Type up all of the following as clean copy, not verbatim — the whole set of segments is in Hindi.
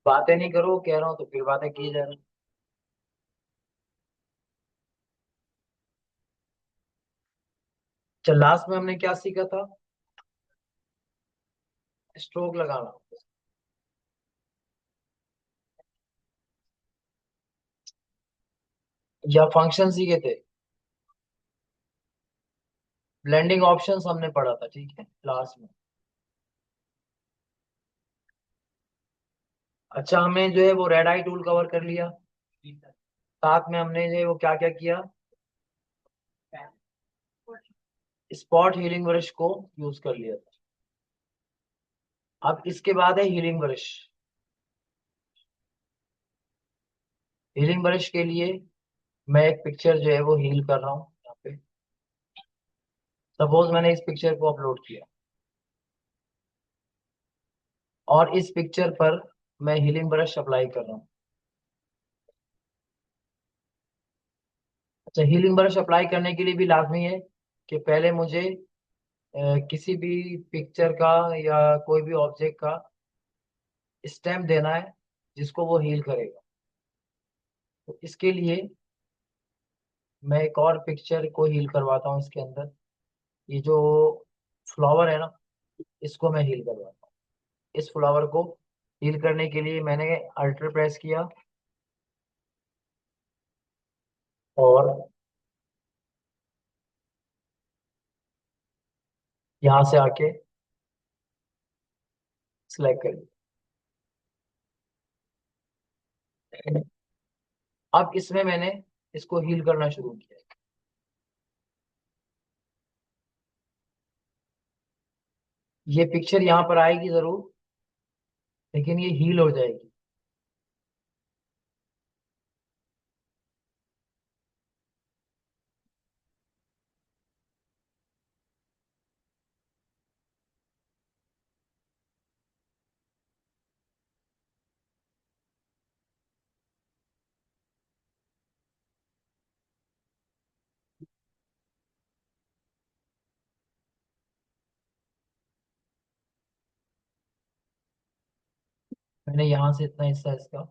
बातें नहीं करो कह रहा हूँ तो फिर बातें की जा रही। चल लास्ट में हमने क्या सीखा था? स्ट्रोक लगाना या फंक्शन सीखे थे। ब्लेंडिंग ऑप्शंस हमने पढ़ा था, ठीक है, लास्ट में। अच्छा, हमें जो है वो रेड आई टूल कवर कर लिया। साथ में हमने जो है वो क्या क्या किया, स्पॉट हीलिंग ब्रश को यूज कर लिया था। अब इसके बाद है हीलिंग ब्रश। हीलिंग ब्रश के लिए मैं एक पिक्चर जो है वो हील कर रहा हूँ यहाँ पे। सपोज मैंने इस पिक्चर को अपलोड किया और इस पिक्चर पर मैं हीलिंग ब्रश अप्लाई कर रहा हूँ। अच्छा, हीलिंग ब्रश अप्लाई करने के लिए भी लाजमी है कि पहले मुझे किसी भी पिक्चर का या कोई भी ऑब्जेक्ट का स्टैम्प देना है जिसको वो हील करेगा। तो इसके लिए मैं एक और पिक्चर को हील करवाता हूँ इसके अंदर। ये जो फ्लावर है ना, इसको मैं हील करवाता हूँ। इस फ्लावर को हील करने के लिए मैंने अल्टर प्रेस किया और यहाँ से आके सिलेक्ट कर लिया। अब इसमें मैंने इसको हील करना शुरू किया। ये पिक्चर यहाँ पर आएगी जरूर, लेकिन ये हील हो जाएगी। मैंने यहाँ से इतना हिस्सा इसका,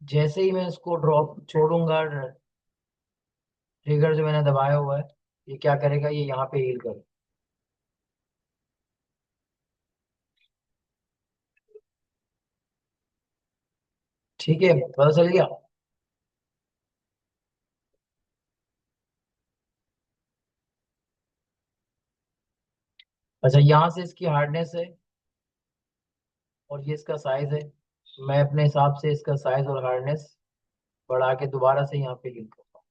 जैसे ही मैं इसको ड्रॉप छोड़ूंगा, ट्रिगर जो मैंने दबाया हुआ है, ये क्या करेगा, ये यहाँ पे हील करेगा। ठीक है, पता चल गया। अच्छा, यहाँ से इसकी हार्डनेस है और ये इसका साइज है। मैं अपने हिसाब से इसका साइज और हार्डनेस बढ़ा के दोबारा से यहाँ पे हील करता हूँ।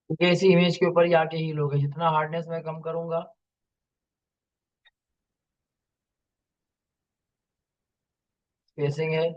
क्योंकि इसी इमेज के ऊपर ही आके हील होगा, जितना हार्डनेस मैं कम करूंगा। स्पेसिंग है।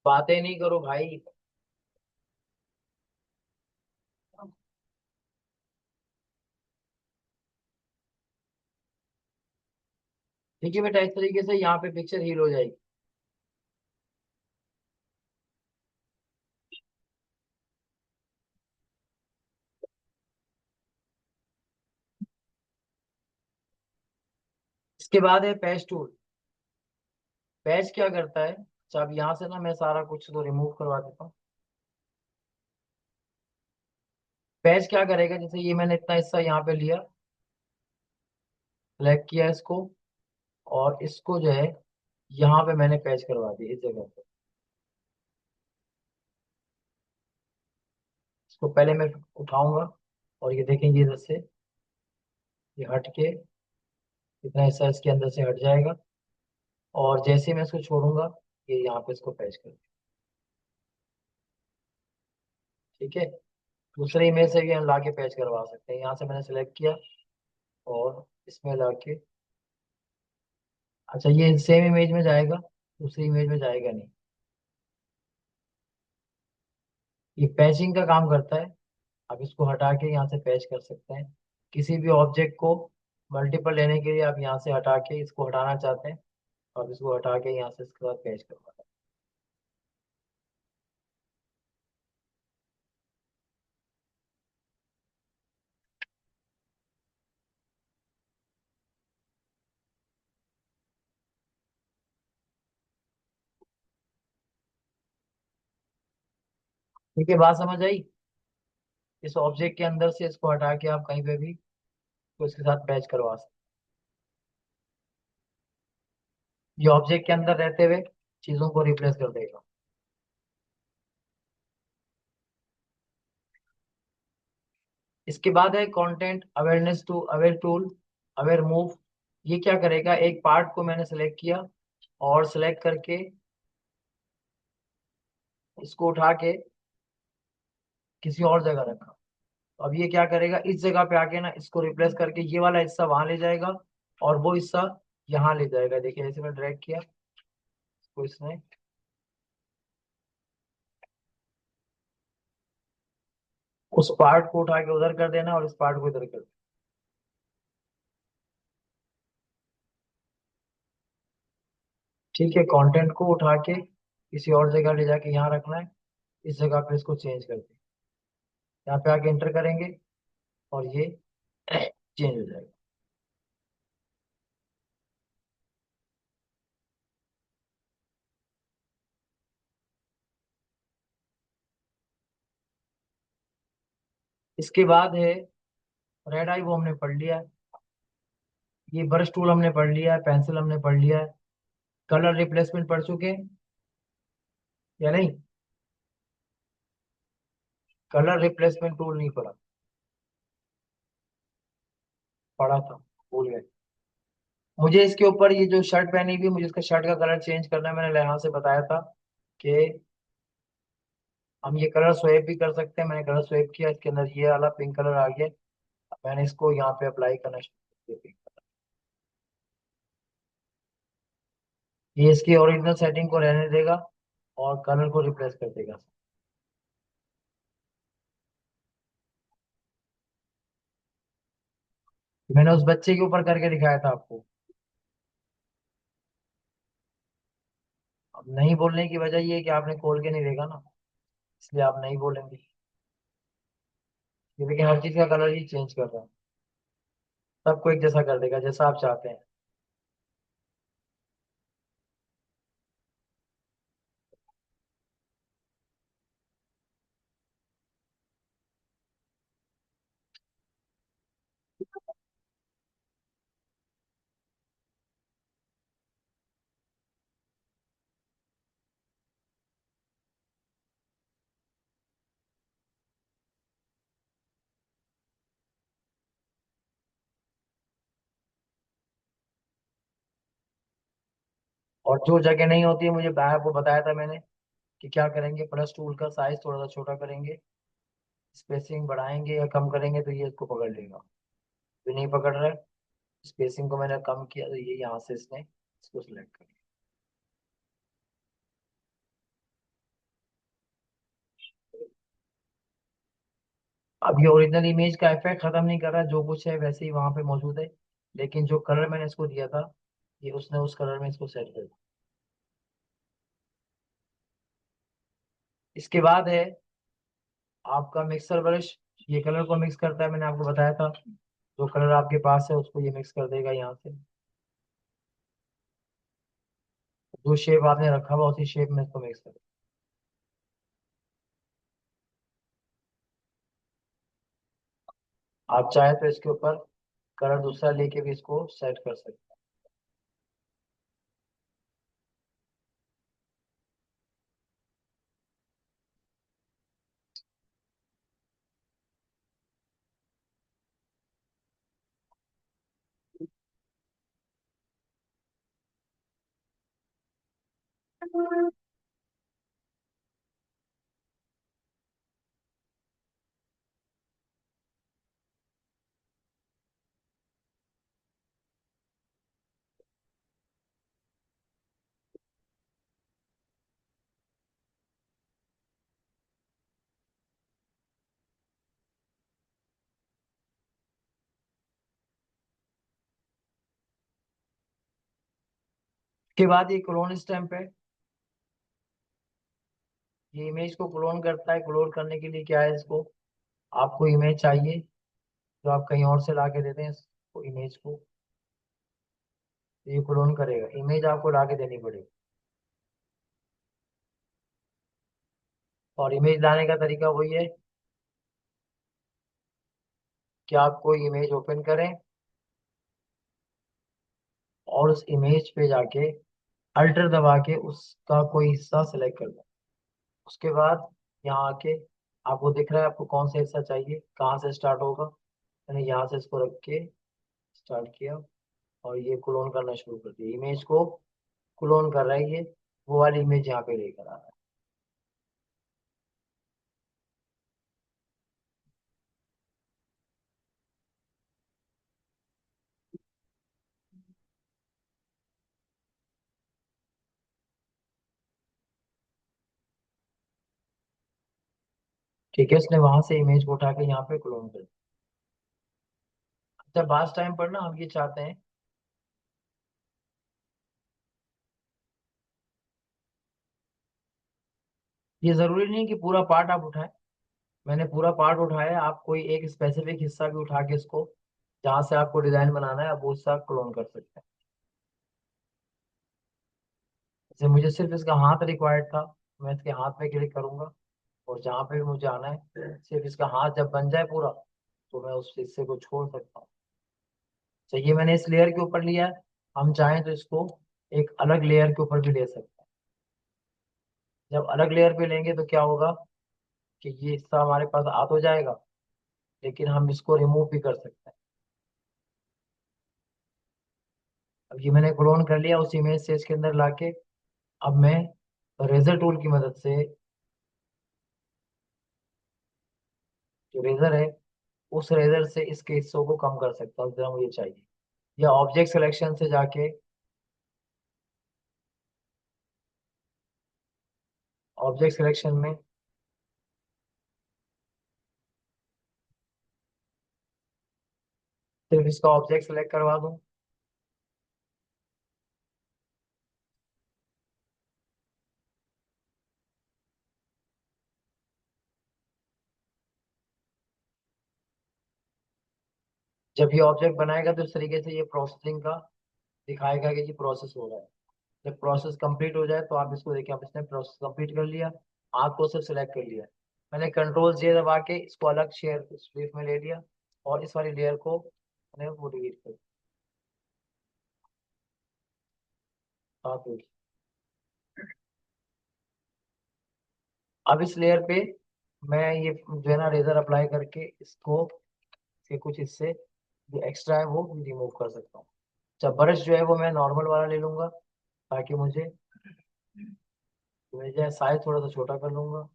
बातें नहीं करो भाई। ठीक है बेटा, इस तरीके से यहाँ पे पिक्चर हील हो जाएगी। इसके बाद है पैच टूल। पैच क्या करता है, अच्छा अब यहाँ से ना मैं सारा कुछ तो रिमूव करवा देता हूँ। पैच क्या करेगा, जैसे ये मैंने इतना हिस्सा यहाँ पे लिया, सेलेक्ट किया इसको, और इसको जो है यहाँ पे मैंने पैच करवा दिया इस जगह पे। इसको पहले मैं उठाऊंगा, और ये देखेंगे इधर से ये हट के इतना हिस्सा इसके अंदर से हट जाएगा, और जैसे ही मैं इसको छोड़ूंगा, ये यहाँ पे इसको पैच कर। ठीक है, दूसरे इमेज से भी हम ला के पैच करवा सकते हैं। यहाँ से मैंने सेलेक्ट किया और इसमें ला के, अच्छा ये सेम इमेज में जाएगा, दूसरी इमेज में जाएगा नहीं। ये पैचिंग का काम करता है। आप इसको हटा के यहाँ से पैच कर सकते हैं। किसी भी ऑब्जेक्ट को मल्टीपल लेने के लिए आप यहाँ से हटा के इसको हटाना चाहते हैं, और इसको हटा के यहाँ से इसके साथ पैच करवा। ठीक है, बात समझ आई। इस ऑब्जेक्ट के अंदर से इसको हटा के आप कहीं पे भी तो इसके साथ पैच करवा सकते हैं। ये ऑब्जेक्ट के अंदर रहते हुए चीजों को रिप्लेस कर देगा। इसके बाद है content awareness to aware tool, aware move. ये क्या करेगा, एक पार्ट को मैंने सेलेक्ट किया और सेलेक्ट करके इसको उठा के किसी और जगह रखा। तो अब ये क्या करेगा, इस जगह पे आके ना इसको रिप्लेस करके ये वाला हिस्सा वहां ले जाएगा, और वो हिस्सा यहाँ ले जाएगा। देखिए ऐसे मैं ड्रैग किया तो इसने उस पार्ट को उठा के उधर कर देना और इस पार्ट को इधर कर देना। ठीक है, कंटेंट को उठा के किसी और जगह ले जाके यहाँ रखना है, इस जगह पे इसको चेंज कर दें। यहाँ पे आके एंटर करेंगे और ये चेंज हो जाएगा। इसके बाद है रेड आई, वो हमने पढ़ लिया है। ये ब्रश टूल हमने पढ़ लिया है, पेंसिल हमने पढ़ लिया है। कलर रिप्लेसमेंट पढ़ चुके हैं या नहीं? कलर रिप्लेसमेंट टूल नहीं पढ़ा? पढ़ा था, भूल गए। मुझे इसके ऊपर ये जो शर्ट पहनी हुई, मुझे इसका शर्ट का कलर चेंज करना है। मैंने यहाँ से बताया था कि हम ये कलर स्वेप भी कर सकते हैं। मैंने कलर स्वेप किया, इसके अंदर ये वाला पिंक कलर आ गया। मैंने इसको यहाँ पे अप्लाई करना शुरू कर दिया। ये इसकी ओरिजिनल सेटिंग को रहने देगा और कलर को रिप्लेस कर देगा। मैंने उस बच्चे के ऊपर करके दिखाया था आपको। अब नहीं बोलने की वजह ये है कि आपने खोल के नहीं देखा ना, इसलिए आप नहीं बोलेंगे। ये देखिए हर चीज का कलर ही चेंज कर रहा है, सबको एक जैसा कर देगा जैसा आप चाहते हैं। और जो जगह नहीं होती है, मुझे वो बताया था मैंने कि क्या करेंगे, प्लस टूल का साइज थोड़ा सा छोटा करेंगे, स्पेसिंग बढ़ाएंगे या कम करेंगे तो ये इसको पकड़ लेगा। तो नहीं पकड़ रहा है, स्पेसिंग को मैंने कम किया तो ये यहाँ से इसने इसको सिलेक्ट कर लिया। अब ये ओरिजिनल इमेज का इफेक्ट खत्म नहीं कर रहा है, जो कुछ है वैसे ही वहां पे मौजूद है, लेकिन जो कलर मैंने इसको दिया था ये उसने उस कलर में इसको सेट कर दिया। इसके बाद है आपका मिक्सर ब्रश। ये कलर को मिक्स करता है, मैंने आपको बताया था। जो कलर आपके पास है उसको ये मिक्स कर देगा यहाँ से। जो शेप आपने रखा हुआ उसी शेप में इसको मिक्स कर देगा। आप चाहे तो इसके ऊपर कलर दूसरा लेके भी इसको सेट कर सकते हैं। उसके बाद ये क्लोन स्टैम्प है। ये इमेज को क्लोन करता है। क्लोन करने के लिए क्या है, इसको आपको इमेज चाहिए जो आप कहीं और से ला के देते हैं इसको, इमेज को ये क्लोन करेगा। इमेज आपको ला के देनी पड़ेगी। और इमेज लाने का तरीका वही है कि आप कोई इमेज ओपन करें और उस इमेज पे जाके अल्टर दबा के उसका कोई हिस्सा सेलेक्ट कर लें। उसके बाद यहाँ आके आपको दिख रहा है आपको कौन सा हिस्सा चाहिए, कहाँ से स्टार्ट होगा। मैंने यहाँ से इसको रख के स्टार्ट किया और ये क्लोन करना शुरू कर दिया। इमेज को क्लोन कर रहा है ये, वो वाली इमेज यहाँ पे लेकर आ रहा है। ठीक है, इसने वहां से इमेज को उठा के यहाँ पे क्लोन कर दिया। जब लास्ट टाइम पर ना हम ये चाहते हैं, ये जरूरी नहीं कि पूरा पार्ट आप उठाएं। मैंने पूरा पार्ट उठाया है, आप कोई एक स्पेसिफिक हिस्सा भी उठा के इसको जहाँ से आपको डिजाइन बनाना है आप वो हिस्सा क्लोन कर सकते हैं। जैसे मुझे सिर्फ इसका हाथ रिक्वायर्ड था, मैं इसके हाथ पे क्लिक करूंगा और जहाँ पे भी मुझे आना है सिर्फ इसका हाथ जब बन जाए पूरा तो मैं उस हिस्से को छोड़ सकता हूँ। चाहिए मैंने इस लेयर के ऊपर लिया है, हम चाहें तो इसको एक अलग लेयर के ऊपर भी ले सकते हैं। जब अलग लेयर पे लेंगे तो क्या होगा कि ये हिस्सा हमारे पास आ तो जाएगा, लेकिन हम इसको रिमूव भी कर सकते हैं। अब ये मैंने क्लोन कर लिया उस इमेज से इसके अंदर लाके। अब मैं रेजर टूल की मदद से, जो रेजर है उस रेजर से इसके हिस्सों को कम कर सकता हूँ जितना मुझे चाहिए। या ऑब्जेक्ट सिलेक्शन से जाके ऑब्जेक्ट सिलेक्शन में सिर्फ इसका ऑब्जेक्ट सेलेक्ट करवा दूं। जब ये ऑब्जेक्ट बनाएगा तो इस तरीके से ये प्रोसेसिंग का दिखाएगा कि ये प्रोसेस हो रहा है। जब प्रोसेस कंप्लीट हो जाए तो आप इसको देखिए, आप इसने प्रोसेस कंप्लीट कर लिया, आपको सिर्फ सेलेक्ट कर लिया। मैंने कंट्रोल जे दबा के इसको अलग शेयर स्पेस में ले लिया और इस वाली लेयर को मैंने वो डिलीट कर दिया। अब इस लेयर पे मैं ये जो है ना रेजर अप्लाई करके इसको के कुछ हिस्से जो एक्स्ट्रा है वो रिमूव कर सकता हूँ। अच्छा, ब्रश जो है वो मैं नॉर्मल वाला ले लूंगा ताकि मुझे मुझे साइज थोड़ा सा छोटा कर लूंगा।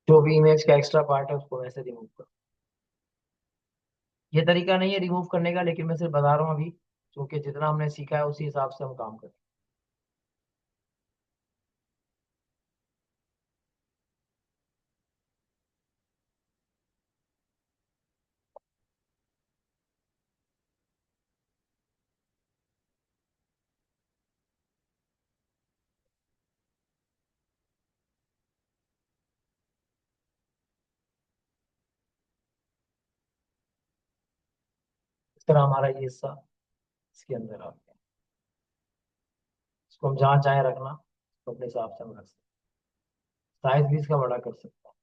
जो भी इमेज का एक्स्ट्रा पार्ट है उसको वैसे रिमूव करो। ये तरीका नहीं है रिमूव करने का, लेकिन मैं सिर्फ बता रहा हूँ अभी, क्योंकि जितना हमने सीखा है उसी हिसाब से हम काम करें। इस तरह हमारा ये हिस्सा इसके अंदर आ गया। इसको हम जहाँ चाहे रखना, तो अपने हिसाब से हम रख सकते हैं। साइज भी इसका बड़ा कर सकते हैं।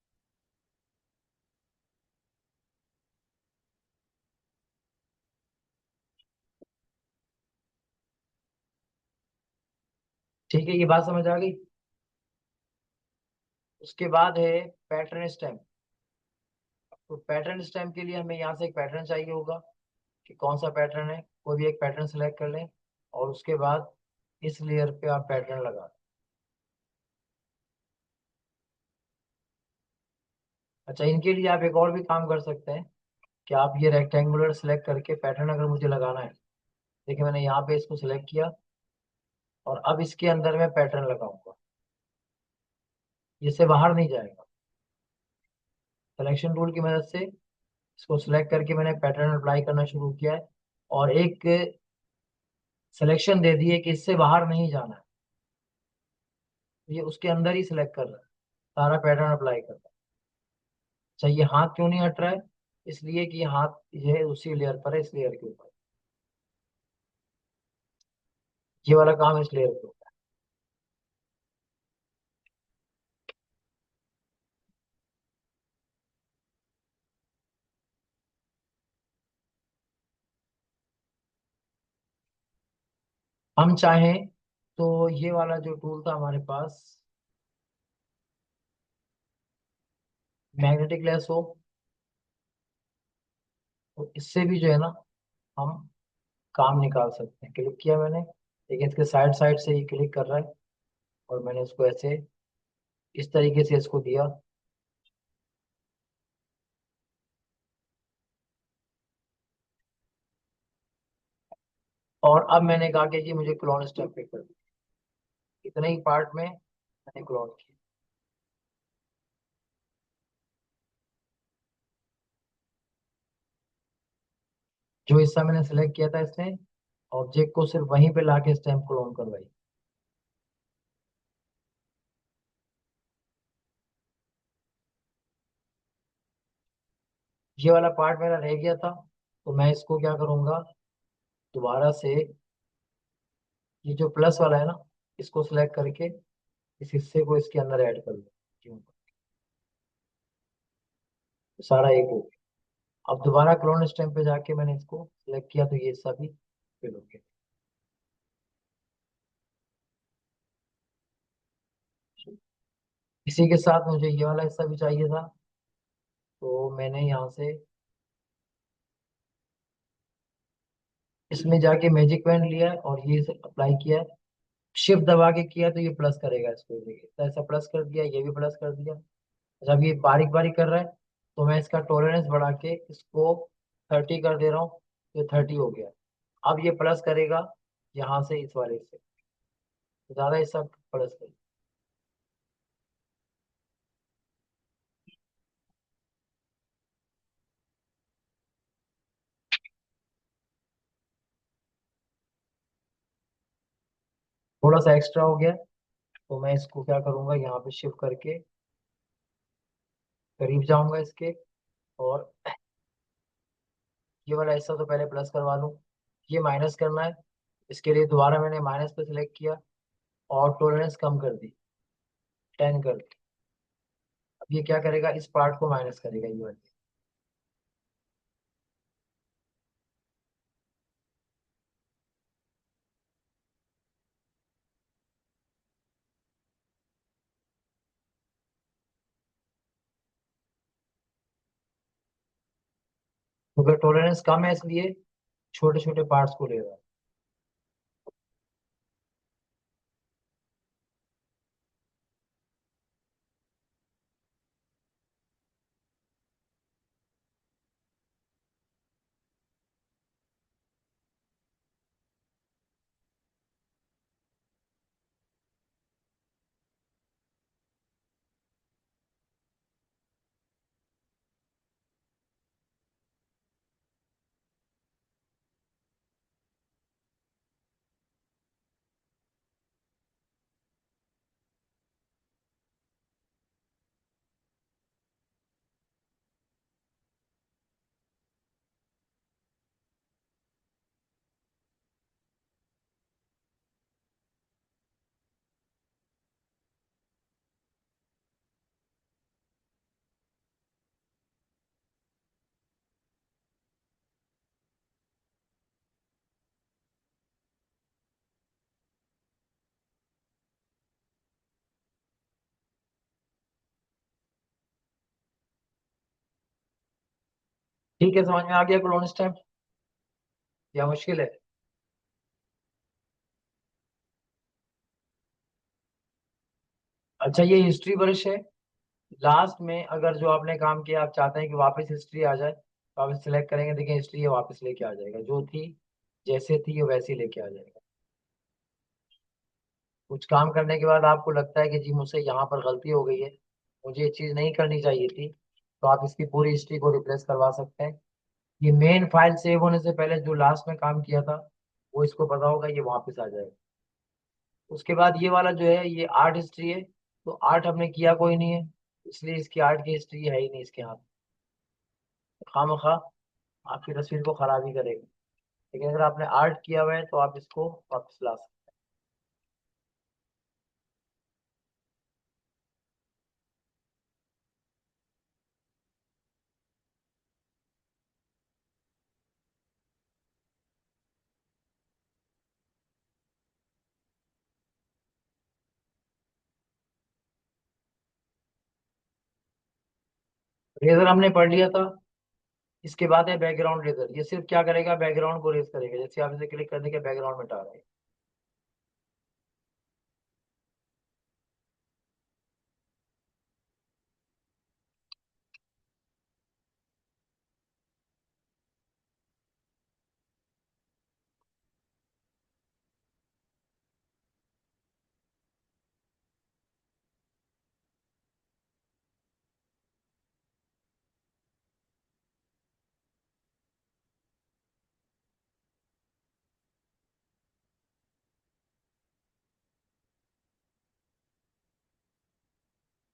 ठीक है, ये बात समझ आ गई। उसके बाद है पैटर्न स्टैम्प। तो पैटर्न स्टैम्प के लिए हमें यहाँ से एक पैटर्न चाहिए होगा, कि कौन सा पैटर्न है। कोई भी एक पैटर्न सेलेक्ट कर लें, और उसके बाद इस लेयर पे आप पैटर्न लगा दें। अच्छा, इनके लिए आप एक और भी काम कर सकते हैं, कि आप ये रेक्टेंगुलर सेलेक्ट करके पैटर्न अगर मुझे लगाना है, देखिए मैंने यहाँ पे इसको सिलेक्ट किया, और अब इसके अंदर मैं पैटर्न लगाऊंगा। इससे बाहर नहीं जाएगा। सिलेक्शन टूल की मदद से इसको सिलेक्ट करके मैंने पैटर्न अप्लाई करना शुरू किया है, और एक सिलेक्शन दे दिए कि इससे बाहर नहीं जाना है। ये उसके अंदर ही सिलेक्ट कर रहा है, सारा पैटर्न अप्लाई कर रहा है। अच्छा, ये हाथ क्यों नहीं हट रहा है? इसलिए कि ये हाथ ये है उसी लेयर पर है, इस लेयर के ऊपर। ये वाला काम इस लेयर पे होता है। हम चाहें तो ये वाला जो टूल था हमारे पास, मैग्नेटिक लेस हो, तो इससे भी जो है ना, हम काम निकाल सकते हैं। क्लिक किया मैंने, लेकिन इसके साइड साइड से ही क्लिक कर रहा है, और मैंने इसको ऐसे इस तरीके से इसको दिया। और अब मैंने कहा कि जी मुझे क्लोन स्टेप पे कर दो। इतने ही पार्ट में मैंने क्लोन किया। जो हिस्सा मैंने सेलेक्ट किया था इसने ऑब्जेक्ट को सिर्फ वहीं पे लाके स्टैम्प क्लोन करवाई। ये वाला पार्ट मेरा रह गया था, तो मैं इसको क्या करूंगा, दोबारा से ये जो प्लस वाला है ना, इसको सिलेक्ट करके इस हिस्से को इसके अंदर ऐड कर दो। सारा एक हो गया। अब दोबारा क्लोन स्टैम्प पे जाके मैंने इसको सिलेक्ट किया, तो ये हिस्सा भी फिल हो गया। इसी के साथ मुझे ये वाला हिस्सा भी चाहिए था, तो मैंने यहाँ से इसमें जाके मैजिक पेन लिया है और ये अप्लाई किया है। शिफ्ट दबा के किया तो ये प्लस करेगा इसको, देखिए तो ऐसा प्लस कर दिया, ये भी प्लस कर दिया। जब ये बारीक बारीक कर रहा है, तो मैं इसका टॉलरेंस बढ़ा के इसको 30 कर दे रहा हूँ। ये 30 हो गया। अब ये प्लस करेगा यहाँ से इस वाले से, ज्यादा हिस्सा प्लस करेगा। थोड़ा सा एक्स्ट्रा हो गया, तो मैं इसको क्या करूंगा, यहाँ पे शिफ्ट करके करीब जाऊंगा इसके, और ये वाला हिस्सा तो पहले प्लस करवा लूँ। ये माइनस करना है, इसके लिए दोबारा मैंने माइनस पे सिलेक्ट किया, और टॉलरेंस कम कर दी, 10 कर दी। अब ये क्या करेगा, इस पार्ट को माइनस करेगा ये वाली। क्योंकि टॉलरेंस कम है, इसलिए छोटे छोटे पार्ट्स को ले रहा है। ठीक है, समझ में आ गया क्लोन स्टैम्प या मुश्किल है? अच्छा, ये हिस्ट्री वर्ष है। लास्ट में अगर जो आपने काम किया आप चाहते हैं कि वापस हिस्ट्री आ जाए, तो आप सिलेक्ट करेंगे, देखिए हिस्ट्री ये वापस लेके आ जाएगा, जो थी जैसे थी ये वैसी लेके आ जाएगा। कुछ काम करने के बाद आपको लगता है कि जी मुझसे यहाँ पर गलती हो गई है, मुझे ये चीज़ नहीं करनी चाहिए थी, तो आप इसकी पूरी हिस्ट्री को रिप्लेस करवा सकते हैं। ये मेन फाइल सेव होने से पहले जो लास्ट में काम किया था, वो इसको पता होगा, ये वापस आ जाएगा। उसके बाद ये वाला जो है ये आर्ट हिस्ट्री है, तो आर्ट हमने किया कोई नहीं है, इसलिए इसकी आर्ट की हिस्ट्री है ही नहीं इसके हाथ। खामखा आपकी तस्वीर को खराब ही करेगा। लेकिन अगर आपने आर्ट किया हुआ है तो आप इसको वापस ला सकते हैं। रेजर हमने पढ़ लिया था। इसके बाद है बैकग्राउंड रेजर, ये सिर्फ क्या करेगा, बैकग्राउंड को रेज करेगा, जैसे आप इसे क्लिक करने के बैकग्राउंड मिटा रहे हैं।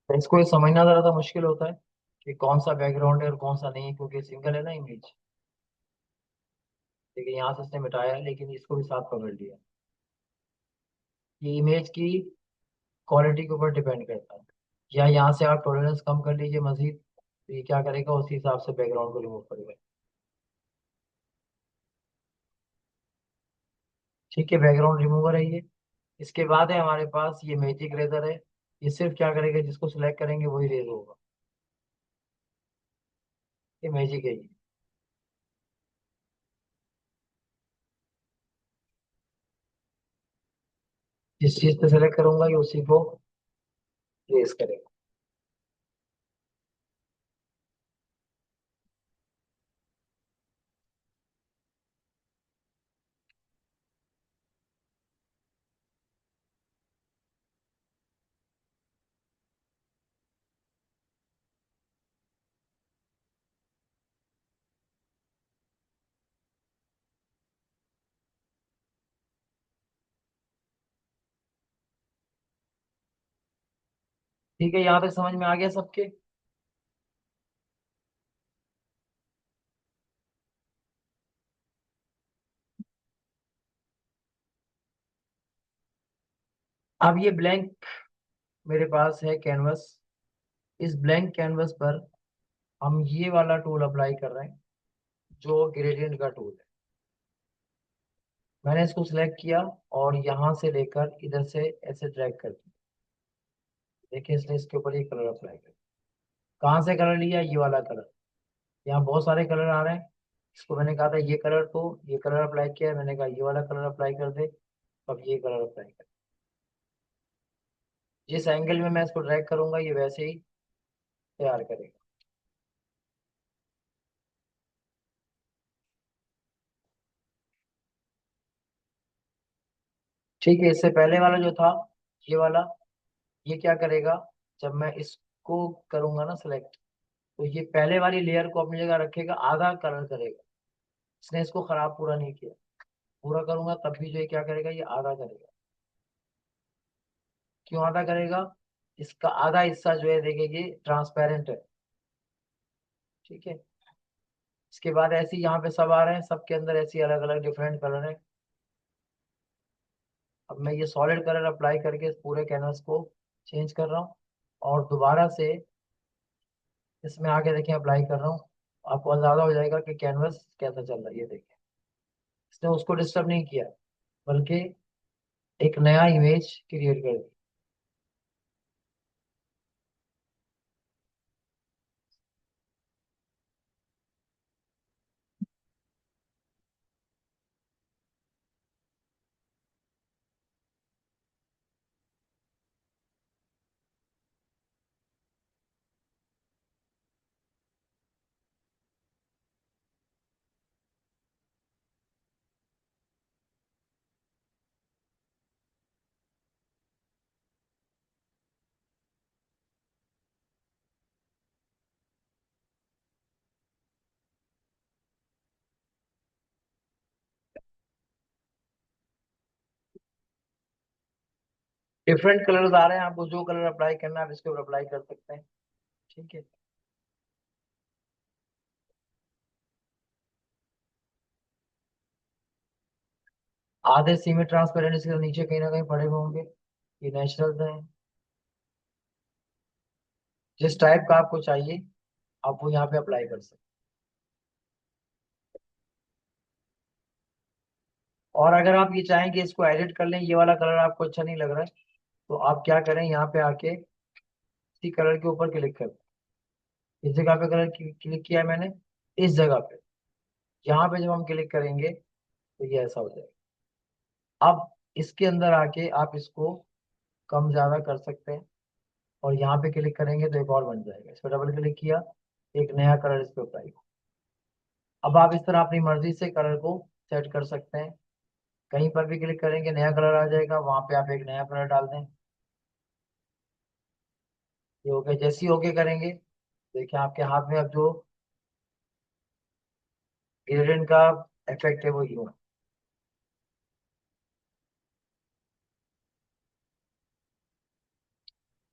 तो इसको ये समझना जरा सा मुश्किल होता है कि कौन सा बैकग्राउंड है और कौन सा नहीं है, क्योंकि सिंगल है ना इमेज। देखिए यहाँ से इसने मिटाया है, लेकिन इसको भी साथ पकड़ लिया। ये इमेज की क्वालिटी के ऊपर डिपेंड करता है। या यहाँ से आप टॉलरेंस कम कर लीजिए मजीद, तो ये क्या करेगा, उसी हिसाब से बैकग्राउंड को रिमूव करेगा। ठीक है, बैकग्राउंड रिमूवर है ये। इसके बाद है हमारे पास ये मैजिक रेजर है। ये सिर्फ क्या करेगा, जिसको सिलेक्ट करेंगे वही रेज होगा। ये मैजिक है ये। जिस चीज पे सेलेक्ट करूंगा ये उसी को रेज करेगा। ठीक है, यहाँ तक समझ में आ गया सबके? अब ये ब्लैंक मेरे पास है कैनवस। इस ब्लैंक कैनवस पर हम ये वाला टूल अप्लाई कर रहे हैं, जो ग्रेडियंट का टूल है। मैंने इसको सिलेक्ट किया और यहाँ से लेकर इधर से ऐसे ड्रैग कर दिया। देखिए इसने इसके ऊपर ये कलर अप्लाई कर। कहाँ से कलर लिया, ये वाला कलर। यहाँ बहुत सारे कलर आ रहे हैं। इसको मैंने कहा था ये कलर, तो ये कलर अप्लाई किया है, मैंने कहा ये वाला कलर अप्लाई कर दे, अब ये कलर अप्लाई कर। जिस एंगल में मैं इसको ड्रैग करूंगा ये वैसे ही तैयार करेगा। ठीक है, इससे पहले वाला जो था, ये वाला, ये क्या करेगा, जब मैं इसको करूंगा ना सिलेक्ट, तो ये पहले वाली लेयर को अपनी जगह रखेगा, आधा कलर करेगा। इसने इसको खराब पूरा नहीं किया। पूरा करूंगा तब भी जो है क्या करेगा, ये आधा करेगा। क्यों आधा करेगा? इसका आधा हिस्सा जो है देखिए ये ट्रांसपेरेंट है। ठीक है। इसके बाद ऐसे ही यहाँ पे सब आ रहे हैं, सबके अंदर ऐसी अलग अलग डिफरेंट कलर है। अब मैं ये सॉलिड कलर अप्लाई करके इस पूरे कैनवस को चेंज कर रहा हूँ, और दोबारा से इसमें आके देखें अप्लाई कर रहा हूँ। आपको अंदाजा हो जाएगा कि कैनवस कैसा चल रहा है। ये देखिए, इसने उसको डिस्टर्ब नहीं किया, बल्कि एक नया इमेज क्रिएट कर दी। डिफरेंट कलर्स आ रहे हैं, आपको जो कलर अप्लाई करना है आप इसके ऊपर अप्लाई कर सकते हैं। ठीक है। आधे सेमी ट्रांसपेरेंट इसके नीचे कहीं ना कहीं पड़े हुए होंगे, ये नेचुरल हैं। जिस टाइप का आपको चाहिए आप वो यहाँ पे अप्लाई कर सकते हैं। और अगर आप ये चाहें कि इसको एडिट कर लें, ये वाला कलर आपको अच्छा नहीं लग रहा है, तो आप क्या करें, यहाँ पे आके इसी कलर के ऊपर क्लिक कर, इस जगह पे कलर क्लिक किया है मैंने, इस जगह पे, यहाँ पे जब हम क्लिक करेंगे तो ये ऐसा हो जाएगा। अब इसके अंदर आके आप इसको कम ज्यादा कर सकते हैं, और यहाँ पे क्लिक करेंगे तो एक और बन जाएगा। इस पर डबल क्लिक किया, एक नया कलर इस पे अप्लाई हो। अब आप इस तरह अपनी मर्जी से कलर को सेट कर सकते हैं। कहीं पर भी क्लिक करेंगे नया कलर आ जाएगा, वहां पे आप एक नया कलर डाल दें। ये हो गया। जैसे ही ओके करेंगे, देखिए आपके हाथ में अब जो ग्रेडियंट का इफेक्ट है वो ये होगा।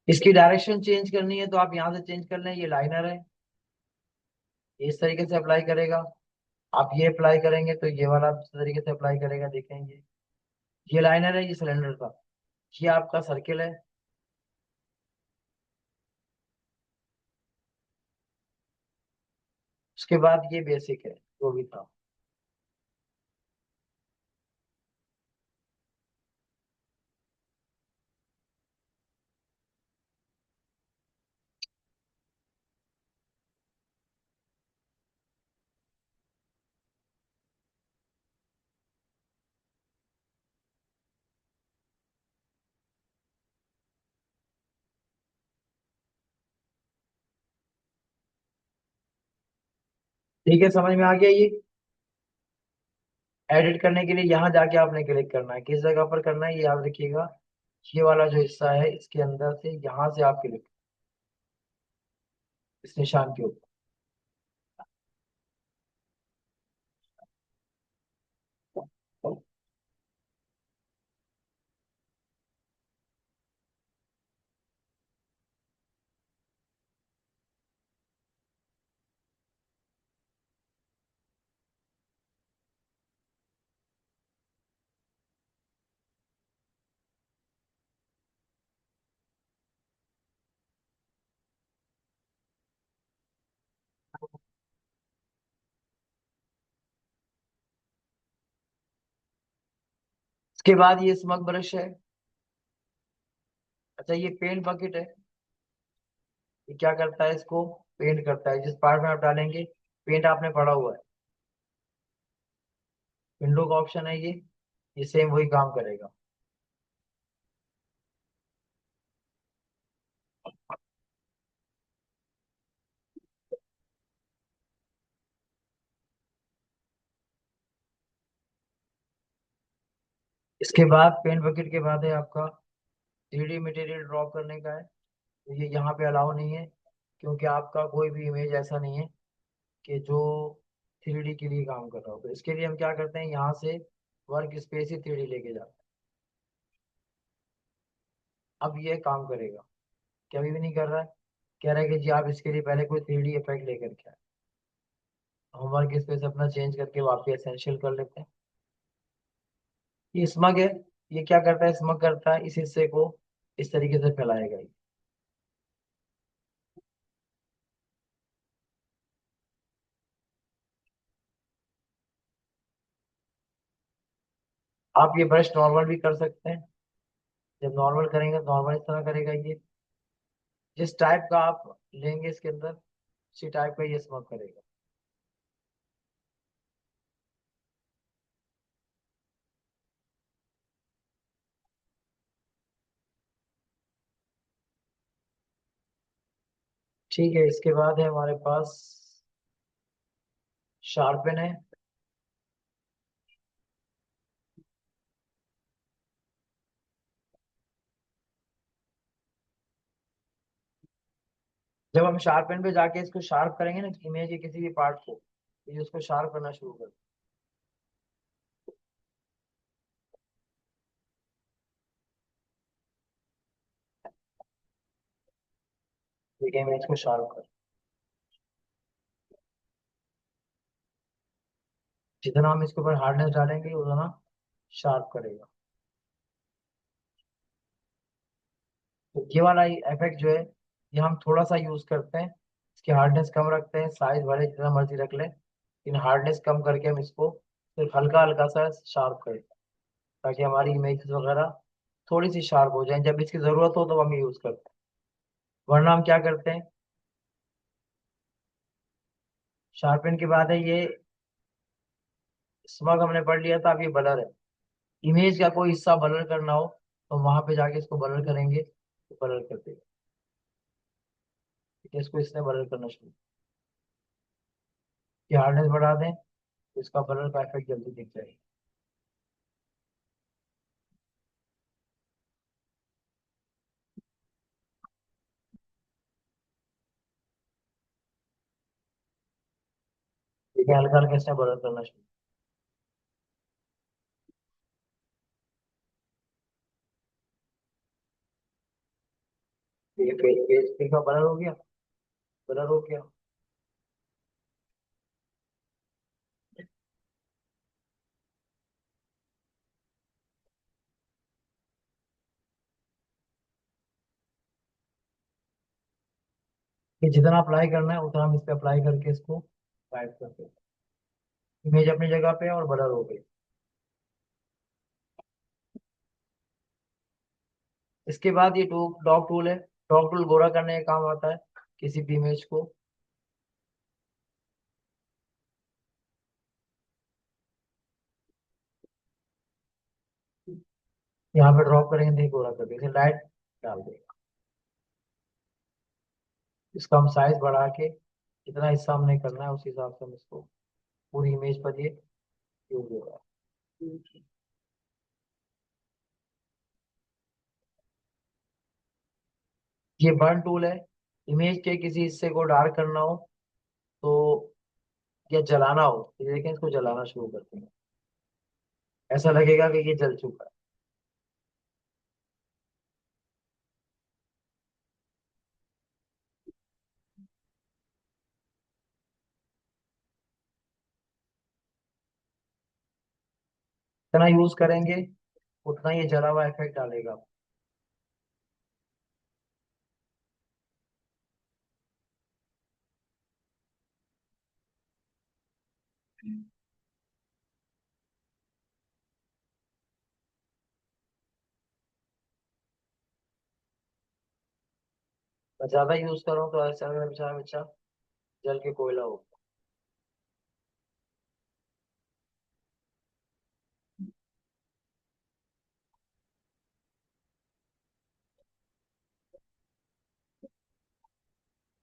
इसकी डायरेक्शन चेंज करनी है तो आप यहाँ से चेंज कर लें। ये लाइनर है, ये इस तरीके से अप्लाई करेगा। आप ये अप्लाई करेंगे तो ये वाला इस तरीके से अप्लाई करेगा। देखेंगे ये लाइनर है, ये सिलेंडर का, ये आपका सर्किल है। उसके बाद ये बेसिक है जो भी था। ठीक है, समझ में आ गया ये। एडिट करने के लिए यहाँ जाके आपने क्लिक करना है, किस जगह पर करना है ये याद रखिएगा। ये वाला जो हिस्सा है इसके अंदर से यहाँ से आप क्लिक, इस निशान के ऊपर। इसके बाद ये स्मग ब्रश है। अच्छा, ये पेंट बकेट है। ये क्या करता है, इसको पेंट करता है। जिस पार्ट में आप डालेंगे पेंट आपने पड़ा हुआ है, विंडो का ऑप्शन है ये सेम वही काम करेगा। इसके बाद पेंट बकेट के बाद है आपका 3D मटेरियल ड्रॉ करने का है। तो ये यहाँ पे अलाउ नहीं है, क्योंकि आपका कोई भी इमेज ऐसा नहीं है कि जो 3D के लिए काम कर रहा हो। तो इसके लिए हम क्या करते हैं, यहाँ से वर्क स्पेस ही 3D लेके जाते हैं। अब ये काम करेगा, कभी भी नहीं कर रहा है। कह रहा है कि जी आप इसके लिए पहले कोई 3D इफेक्ट लेकर के आए। हम वर्क स्पेस अपना चेंज करके वापस एसेंशियल कर लेते हैं। ये स्मग है। ये क्या करता है, स्मग करता है इस हिस्से को इस तरीके से फैलाएगा ये। आप ये ब्रश नॉर्मल भी कर सकते हैं। जब नॉर्मल करेंगे तो नॉर्मल इस तरह करेगा ये। जिस टाइप का आप लेंगे इसके अंदर उसी टाइप का ये स्मग करेगा। ठीक है, इसके बाद है हमारे पास शार्पन है। जब हम शार्पन पे जाके इसको शार्प करेंगे ना इमेज के किसी भी पार्ट को, तो ये उसको शार्प करना शुरू कर। ठीक है, इमेज को शार्प कर। जितना हम इसके ऊपर हार्डनेस डालेंगे उतना शार्प करेगा। तो ये वाला इफेक्ट जो है, ये हम थोड़ा सा यूज करते हैं। इसकी हार्डनेस कम रखते हैं, साइज भले जितना मर्जी रख लें, लेकिन हार्डनेस कम करके हम इसको सिर्फ हल्का हल्का सा शार्प करें, ताकि हमारी इमेजेस वगैरह थोड़ी सी शार्प हो जाए। जब इसकी जरूरत हो तो हम यूज करते हैं, वरना हम क्या करते हैं, शार्पन के बाद है ये स्मग हमने पढ़ लिया था, अब ये ब्लर है। इमेज का कोई हिस्सा ब्लर करना हो तो वहां पे जाके इसको ब्लर करेंगे तो ब्लर कर देगा। ठीक है, इसको इसने ब्लर करना शुरू की, हार्डनेस बढ़ा दें तो इसका ब्लर का इफेक्ट जल्दी दिख जाएगा। ठीक है, हल्का हल्का इसने ब्लर करना शुरू। ये फेस फेस का ब्लर हो गया, ब्लर हो गया। ये जितना अप्लाई करना है उतना हम इस पे अप्लाई करके इसको टाइप करते हैं। इमेज अपनी जगह पे है और ब्लर हो गई। इसके बाद ये डॉग टूल है। डॉग टूल गोरा करने का काम आता है किसी भी इमेज को। यहाँ पे ड्रॉप करेंगे, नहीं गोरा कर देंगे, लाइट डाल देगा। इसका हम साइज बढ़ा के जितना हिस्सा हमने करना है उस हिसाब से हम इसको पूरी इमेज पर ये यूज होगा। ये बर्न टूल है। इमेज के किसी हिस्से को डार्क करना हो तो, या जलाना हो, ये देखें, इसको जलाना शुरू करते हैं, ऐसा लगेगा कि ये जल चुका है। जितना यूज करेंगे उतना ये जला हुआ इफेक्ट डालेगा। मैं ज्यादा यूज कर रहा हूँ तो ऐसा बेचारा बच्चा जल के कोयला हो।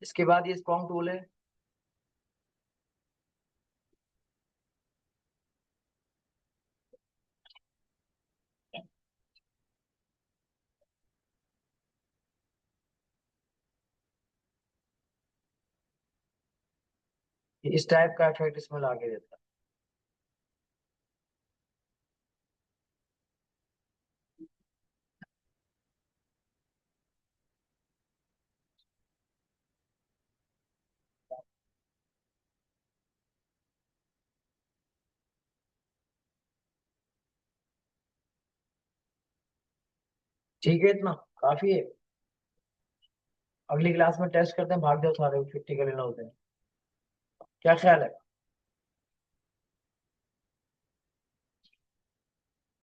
इसके बाद ये स्ट्रॉन्ग टूल है। ये इस टाइप का इफेक्ट इसमें ला के देता है। ठीक है, इतना काफी है। अगली क्लास में टेस्ट करते हैं, भाग जाओ सारे, 50 का लेना होते हैं। क्या ख्याल है?